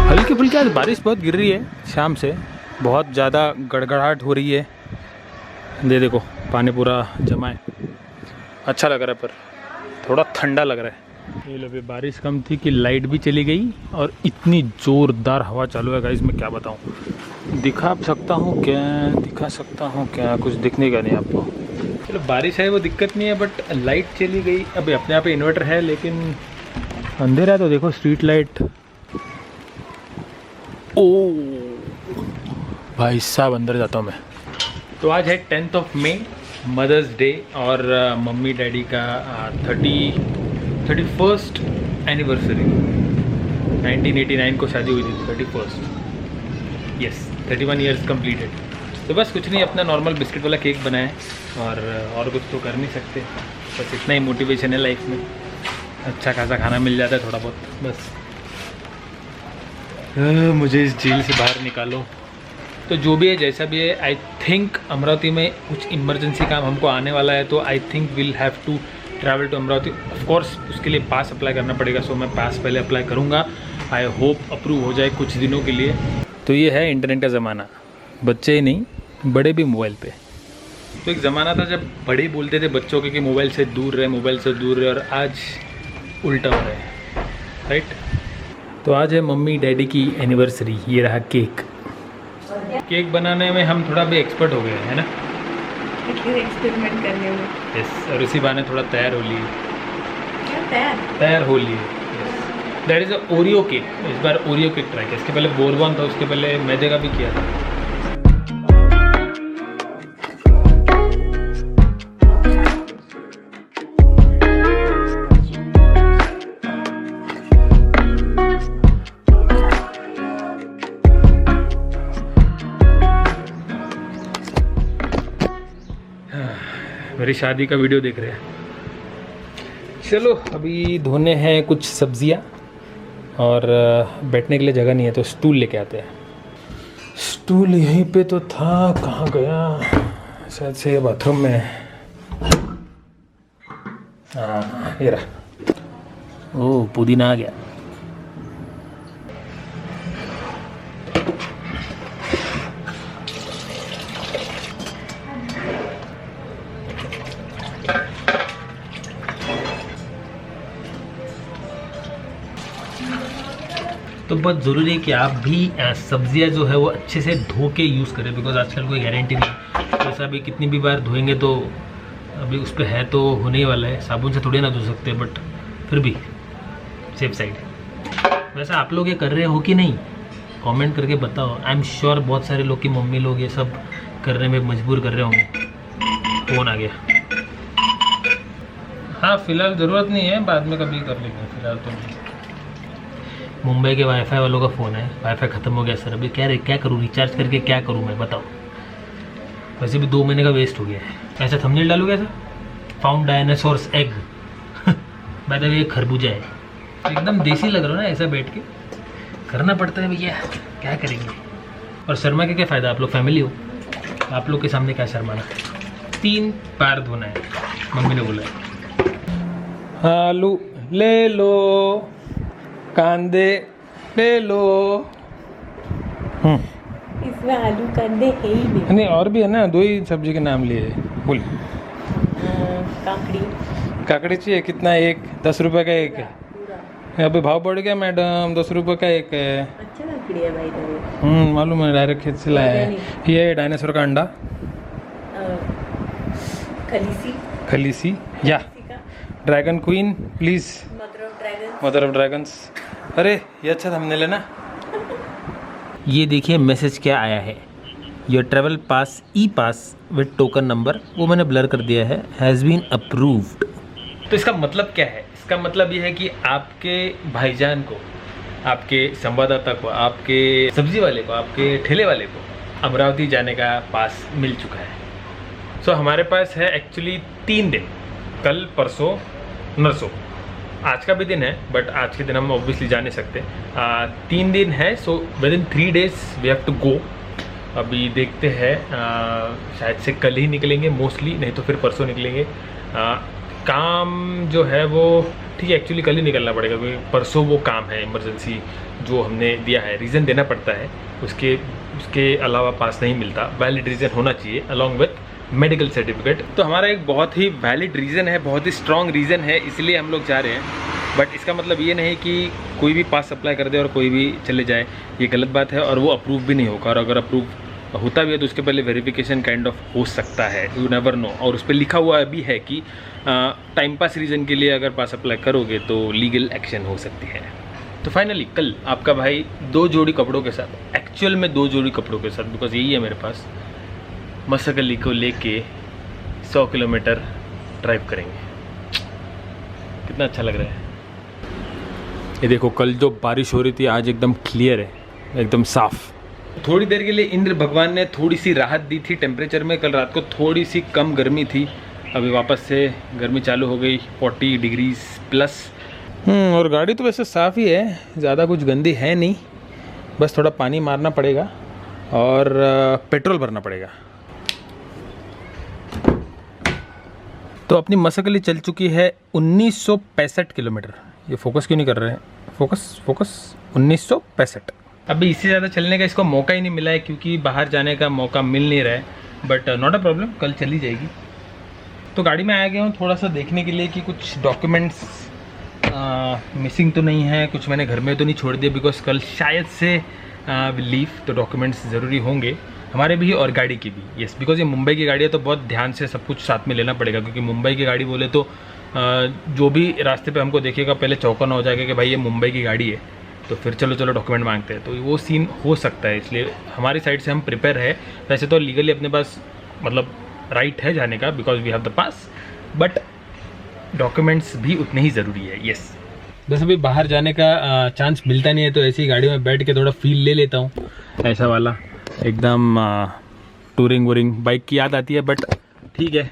हल्की फुल्की आज बारिश बहुत गिर रही है, शाम से बहुत ज़्यादा गड़गड़ाहट हो रही है। देखो पानी पूरा जमा है, अच्छा लग रहा है पर थोड़ा ठंडा लग रहा है। ये लो भी बारिश कम थी कि लाइट भी चली गई और इतनी ज़ोरदार हवा चालू है गाइस, मैं क्या बताऊँ। दिखा सकता हूँ क्या कुछ दिखने का नहीं आपको। चलो बारिश है वो दिक्कत नहीं है, बट लाइट चली गई। अभी अपने यहाँ पे इन्वर्टर है लेकिन अंधेरा है, तो देखो स्ट्रीट लाइट। ओ भाई साहब अंदर जाता हूँ मैं। तो आज है 10 मई, मदर्स डे, और मम्मी डैडी का 31st एनिवर्सरी। 1989 को शादी हुई थी, 31st, यस 31 ईयर्स कम्प्लीटेड। तो बस कुछ नहीं, अपना नॉर्मल बिस्किट वाला केक बनाया और कुछ तो कर नहीं सकते। बस इतना ही मोटिवेशन है लाइफ में, अच्छा खासा खाना मिल जाता है थोड़ा बहुत बस। मुझे इस जेल से बाहर निकालो। तो जो भी है जैसा भी है, आई थिंक अमरावती में कुछ इमरजेंसी काम हमको आने वाला है, तो I think will have to travel to Amaravati. Of course उसके लिए पास अप्लाई करना पड़ेगा, सो मैं पास पहले अप्लाई करूँगा। आई होप अप्रूव हो जाए कुछ दिनों के लिए। तो ये है इंटरनेट का ज़माना, बच्चे ही नहीं बड़े भी मोबाइल पे। तो एक ज़माना था जब बड़े बोलते थे बच्चों के कि मोबाइल से दूर रहे, और आज उल्टा हो रहा है, राइट। तो आज है मम्मी डैडी की एनिवर्सरी। ये रहा केक। केक बनाने में हम थोड़ा भी एक्सपर्ट हो गए हैं ना, एक्सपेरिमेंट करने में। यस, और इसी बहाने थोड़ा तैयार हो लिए। क्या तैयार हो लिए। Yes, that is a Oreo cake. इस बार ओरियो केक ट्राई किया। इसके पहले बोरबॉन था, उसके पहले मैदे का भी किया था। मेरी शादी का वीडियो देख रहे हैं। चलो अभी धोने हैं कुछ सब्जियां, और बैठने के लिए जगह नहीं है तो स्टूल लेके आते हैं। स्टूल यहीं पे तो था, कहाँ गया, शायद से बाथरूम में। हाँ ये रहा। ओह पुदीना आ गया। तो बहुत ज़रूरी है कि आप भी सब्जियां जो है वो अच्छे से धो के यूज़ करें, बिकॉज आजकल कोई गारंटी नहीं। वैसा भी कितनी भी बार धोएंगे तो अभी उस पर है तो होने ही वाला है, साबुन से थोड़ी ना धो सकते, बट फिर भी सेफ साइड है। वैसा आप लोग ये कर रहे हो कि नहीं, कमेंट करके बताओ। आई एम श्योर बहुत सारे लोग की मम्मी लोग ये सब करने में मजबूर कर रहे होंगे। फ़ोन आ गया। हाँ फिलहाल ज़रूरत नहीं है, बाद में कभी कर लेंगे, फिलहाल तो नहीं। मुंबई के वाईफाई वालों का फ़ोन है, वाईफाई ख़त्म हो गया सर। अभी क्या करूँ, रिचार्ज करके क्या करूँ मैं, बताओ। वैसे भी 2 महीने का वेस्ट हो गया है। ऐसा थंबनेल डालू कैसा, found dinosaurs egg. By the way ये खरबूजा है। एकदम देसी लग रहा है ना, ऐसा बैठ के करना पड़ता है भैया, क्या करेंगे। और शर्मा के क्या फ़ायदा, आप लोग फैमिली हो, आप लोग के सामने क्या शर्माना। 3 बार धोना है, मम्मी ने बोला है। आलू ले लो, कांदे ले लो। इसमें आलू कांदे है ही नहीं, और भी है ना, 2 ही सब्जी के नाम लिए। बोल। काकड़ी चाहिए, कितना, एक 10 रुपए का एक है। अभी भाव बढ़ गया मैडम, 10 रुपए का एक है। अच्छा काकड़ी है भाई। मालूम है, डायरेक्ट खेत से लाया है। ये डायनासोर का अंडा, खलीसी या dragon queen please, mother of dragons. अरे ये अच्छा थंबनेल है ना। ये देखिए मैसेज क्या आया है, your travel pass E pass with token number, वो मैंने ब्लर कर दिया है, हैज़ बीन अप्रूव्ड। तो इसका मतलब क्या है, इसका मतलब ये है कि आपके भाईजान को, आपके संवाददाता को, आपके सब्जी वाले को, आपके ठेले वाले को अमरावती जाने का पास मिल चुका है। सो हमारे पास है एक्चुअली 3 दिन, कल परसों नरसों। आज का भी दिन है, बट आज के दिन हम ऑब्वियसली जा नहीं सकते। 3 दिन है, so within 3 days we have to go. अभी देखते हैं, शायद से कल ही निकलेंगे मोस्टली, नहीं तो फिर परसों निकलेंगे। काम जो है वो ठीक है, एक्चुअली कल ही निकलना पड़ेगा क्योंकि परसों वो काम है इमरजेंसी जो हमने दिया है, रीज़न देना पड़ता है, उसके अलावा पास नहीं मिलता, वैलिड रीज़न होना चाहिए अलॉन्ग विथ मेडिकल सर्टिफिकेट। तो हमारा एक बहुत ही वैलिड रीज़न है, बहुत ही स्ट्रॉन्ग रीज़न है, इसलिए हम लोग जा रहे हैं। बट इसका मतलब ये नहीं कि कोई भी पास अप्लाई कर दे और कोई भी चले जाए, ये गलत बात है और वो अप्रूव भी नहीं होगा। और अगर अप्रूव होता भी है तो उसके पहले वेरिफिकेशन काइंड ऑफ हो सकता है, यू नेवर नो। और उस पर लिखा हुआ भी है कि टाइम पास रीज़न के लिए अगर पास अप्लाई करोगे तो लीगल एक्शन हो सकती है। तो फाइनली कल आपका भाई 2 जोड़ी कपड़ों के साथ, एक्चुअल में 2 जोड़ी कपड़ों के साथ, बिकॉज यही है मेरे पास, मसकली को लेके 100 किलोमीटर ड्राइव करेंगे। कितना अच्छा लग रहा है। ये देखो, कल जो बारिश हो रही थी आज एकदम क्लियर है, एकदम साफ। थोड़ी देर के लिए इंद्र भगवान ने थोड़ी सी राहत दी थी टेम्परेचर में। कल रात को थोड़ी सी कम गर्मी थी, अभी वापस से गर्मी चालू हो गई 40 डिग्रीज प्लस। और गाड़ी तो वैसे साफ़ ही है, ज़्यादा कुछ गंदी है नहीं, बस थोड़ा पानी मारना पड़ेगा और पेट्रोल भरना पड़ेगा। तो अपनी मसकली चल चुकी है 1965 किलोमीटर। ये फोकस क्यों नहीं कर रहे हैं? फोकस 1965। अभी इससे ज़्यादा चलने का इसको मौका ही नहीं मिला है क्योंकि बाहर जाने का मौका मिल नहीं रहा है, बट नॉट अ प्रॉब्लम, कल चली जाएगी। तो गाड़ी में आ गया हूँ थोड़ा सा देखने के लिए कि कुछ डॉक्यूमेंट्स मिसिंग तो नहीं है, कुछ मैंने घर में तो नहीं छोड़ दिया, बिकॉज कल शायद से लीव, तो डॉक्यूमेंट्स ज़रूरी होंगे हमारे भी और गाड़ी की भी। यस, बिकॉज ये मुंबई की गाड़ी है तो बहुत ध्यान से सब कुछ साथ में लेना पड़ेगा, क्योंकि मुंबई की गाड़ी बोले तो जो भी रास्ते पे हमको देखेगा पहले चौंकाना हो जाएगा कि भाई ये मुंबई की गाड़ी है, तो फिर चलो डॉक्यूमेंट मांगते हैं, तो वो सीन हो सकता है। इसलिए हमारी साइड से हम प्रिपेयर है। वैसे तो लीगली अपने पास मतलब राइट है जाने का, because we have the pass, but documents भी उतने ही ज़रूरी है। यस, बस अभी बाहर जाने का चांस मिलता नहीं है, तो ऐसी गाड़ी में बैठ के थोड़ा फील ले लेता हूँ, ऐसा वाला एकदम टूरिंग वूरिंग बाइक की याद आती है। बट ठीक है,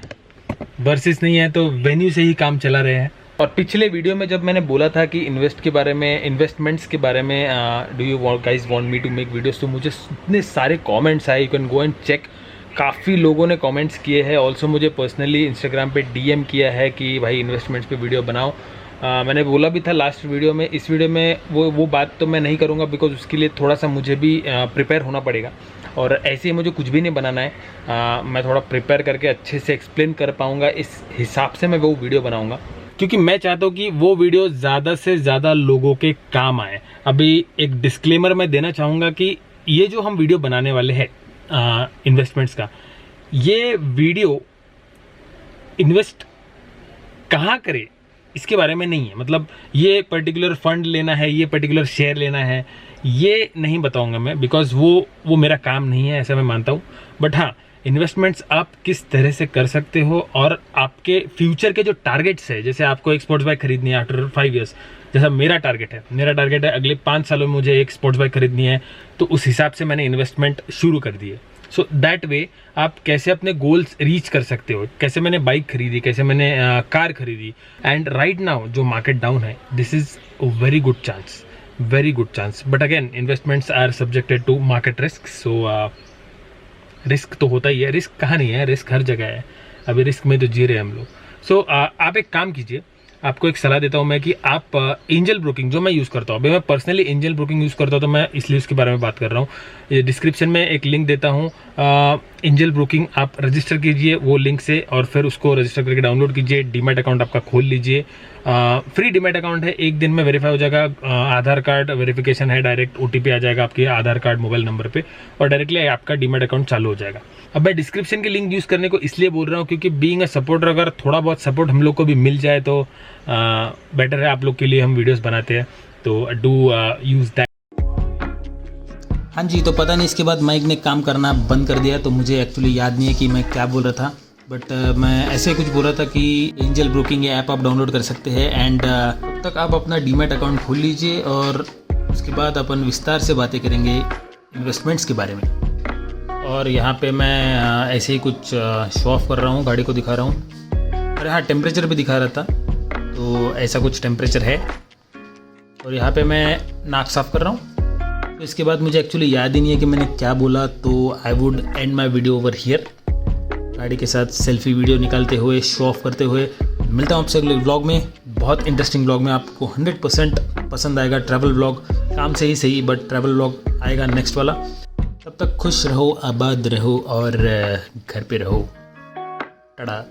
वर्सेस नहीं है तो वेन्यू से ही काम चला रहे हैं। और पिछले वीडियो में जब मैंने बोला था कि इन्वेस्टमेंट्स के बारे में do you guys want me to make videos, तो मुझे इतने सारे कमेंट्स आए, you can go and check. काफ़ी लोगों ने कमेंट्स किए हैं, ऑल्सो मुझे पर्सनली इंस्टाग्राम पे डीएम किया है कि भाई इन्वेस्टमेंट्स पे वीडियो बनाओ। मैंने बोला भी था लास्ट वीडियो में, इस वीडियो में वो बात तो मैं नहीं करूँगा, बिकॉज उसके लिए थोड़ा सा मुझे भी प्रिपेयर होना पड़ेगा और ऐसे ही मुझे कुछ भी नहीं बनाना है। मैं थोड़ा प्रिपेयर करके अच्छे से एक्सप्लेन कर पाऊँगा, इस हिसाब से मैं वो वीडियो बनाऊँगा, क्योंकि मैं चाहता हूँ कि वो वीडियो ज़्यादा से ज़्यादा लोगों के काम आए। अभी एक डिस्क्लेमर मैं देना चाहूँगा कि ये जो हम वीडियो बनाने वाले हैं इन्वेस्टमेंट्स का, ये वीडियो इन्वेस्ट कहाँ करें इसके बारे में नहीं है। मतलब ये पर्टिकुलर फंड लेना है, ये पर्टिकुलर शेयर लेना है, ये नहीं बताऊंगा मैं, बिकॉज वो मेरा काम नहीं है, ऐसा मैं मानता हूँ। बट हाँ, इन्वेस्टमेंट्स आप किस तरह से कर सकते हो और आपके फ्यूचर के जो टारगेट्स है, जैसे आपको एक स्पोर्ट्स बाइक खरीदनी है आफ्टर 5 ईयर्स, जैसा मेरा टारगेट है अगले 5 सालों में मुझे एक स्पोर्ट्स बाइक खरीदनी है, तो उस हिसाब से मैंने इन्वेस्टमेंट शुरू कर दी है। सो दैट वे आप कैसे अपने गोल्स रीच कर सकते हो, कैसे मैंने बाइक खरीदी, कैसे मैंने कार खरीदी। एंड राइट नाउ जो मार्केट डाउन है, this is a very good chance, but again investments are subjected to market risk. So risk तो होता ही है, रिस्क कहाँ नहीं है, रिस्क हर जगह है, अभी रिस्क में तो जी रहे हैं हम लोग। सो आप एक काम कीजिए, आपको एक सलाह देता हूँ मैं कि आप एंजल ब्रोकिंग जो मैं यूज़ करता हूँ, अभी मैं पर्सनली एंजल ब्रोकिंग यूज़ करता हूँ, तो मैं इसलिए उसके बारे में बात कर रहा हूँ। ये डिस्क्रिप्शन में एक लिंक देता हूँ, एंजल ब्रोकिंग आप रजिस्टर कीजिए वो लिंक से, और फिर उसको रजिस्टर करके डाउनलोड कीजिए, डीमैट अकाउंट आपका खोल लीजिए। फ्री डीमैट अकाउंट है, 1 दिन में वेरीफाई हो जाएगा। आधार कार्ड वेरिफिकेशन है, डायरेक्ट OTP आ जाएगा आपके आधार कार्ड मोबाइल नंबर पे, और डायरेक्टली आपका डीमैट अकाउंट चालू हो जाएगा। अब मैं डिस्क्रिप्शन के लिंक यूज़ करने को इसलिए बोल रहा हूँ क्योंकि बीइंग अ सपोर्टर, अगर थोड़ा बहुत सपोर्ट हम लोग को भी मिल जाए तो बेटर है, आप लोग के लिए हम वीडियोस बनाते हैं, तो डू यूज़ दैट। हाँ जी, तो पता नहीं इसके बाद माइक ने काम करना बंद कर दिया, तो मुझे एक्चुअली याद नहीं है कि मैं क्या बोल रहा था, बट मैं ऐसे कुछ बोल रहा था कि एंजल ब्रोकिंग ऐप आप डाउनलोड कर सकते हैं। एंड तब तक आप अपना डीमैट अकाउंट खोल लीजिए, और उसके बाद अपन विस्तार से बातें करेंगे इन्वेस्टमेंट्स के बारे में। और यहाँ पे मैं ऐसे ही कुछ शो ऑफ कर रहा हूँ, गाड़ी को दिखा रहा हूँ। अरे हाँ, टेम्परेचर भी दिखा रहा था, तो ऐसा कुछ टेम्परेचर है। और यहाँ पे मैं नाक साफ़ कर रहा हूँ। तो इसके बाद मुझे एक्चुअली याद ही नहीं है कि मैंने क्या बोला, तो I would and my video over here. गाड़ी के साथ सेल्फी वीडियो निकालते हुए, शो ऑफ करते हुए मिलता हूँ आपसे अगले व्लॉग में, बहुत इंटरेस्टिंग व्लॉग में। आपको 100% पसंद आएगा। ट्रैवल व्लॉग, काम से ही सही बट ट्रैवल व्लॉग आएगा नेक्स्ट वाला। तब तक खुश रहो, आबाद रहो और घर पे रहो। टाटा।